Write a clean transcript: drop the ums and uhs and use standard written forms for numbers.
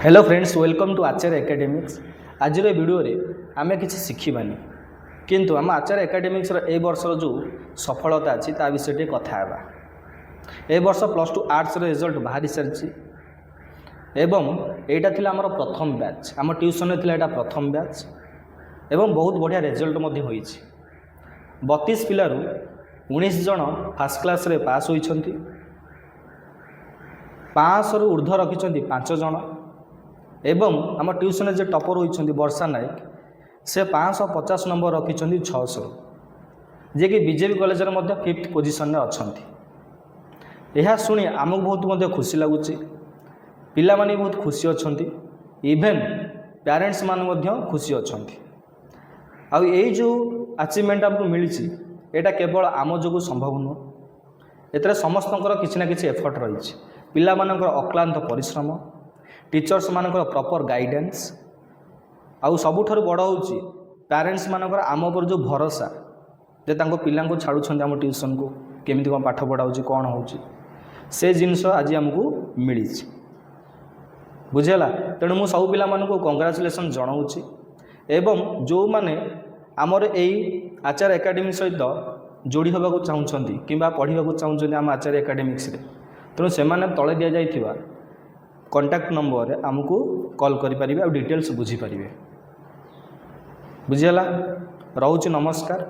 Hello friends, welcome to Acharya Academics. आज video रे आमे किसी शिखिबानी किंतु आम आचार्य एकेडमिक्स ए वर्षर जो सफलता अच्छी ता विषय कथा हेबा। ए वर्ष +2 आर्ट्स रिजल्ट बाहरी सारी एवं एटा थिला हमर प्रथम बैच, आम ट्यूशन में थिला एटा प्रथम बैच एवं बहुत बढ़िया रिजल्ट मध्य होईछि। 32 पिलारू 19 जन फर्स्ट क्लास रे पास होइछंती। 500 रु ऊर्ध्व रखिछंती 5 जन एवं आम ट्यूशन जे टॉपर होइछंती वर्षा नायक से 550 नंबर रखिछंती 600 जे कि बीजेपी कॉलेज रे मध्य 5th पोजीशन रे अछंती। यह शुणी आमको बहुत मध्य खुशी लगुच, पिला माने बहुत खुशी अछंती, इवेन पेरेंट्स मान मध्य खुशी अछंती। आ एई जो अचीवमेंट हमको मिली एटा केवल आम जो संभव नुह, एतरे समस्तंकर किछि ना किछि एफर्ट रही। पिला मानकर अक्लांत परिश्रम, टीचर्स मानकर प्रॉपर गाइडेंस, आउ सबुठारु बड़ होउची पेरेंट्स मानकर आम पर जो भरोसा जे तांको पिला को छाड़ुछंती आम ट्यूशन को केमिति कोन पाठ पढ़ाउची कोन होउची से जिनस आज आमको मिली। बुझेला तेणु मु सब पिला मानको कांग्रेचुलेशन जनाऊँगी एवं जो माने आमर एई आचार्य एकेडमी सहित जोड़ी होगा चाहूँगी कि पढ़ा चाहूँगी आम आचार्य एकेडमिक्स रे, तेणु से तले दि जाइथिबा कॉन्टैक्ट नंबर आमको कॉल करें और डिटेल्स बुझीपारे। बुझीगला, रोचे नमस्कार।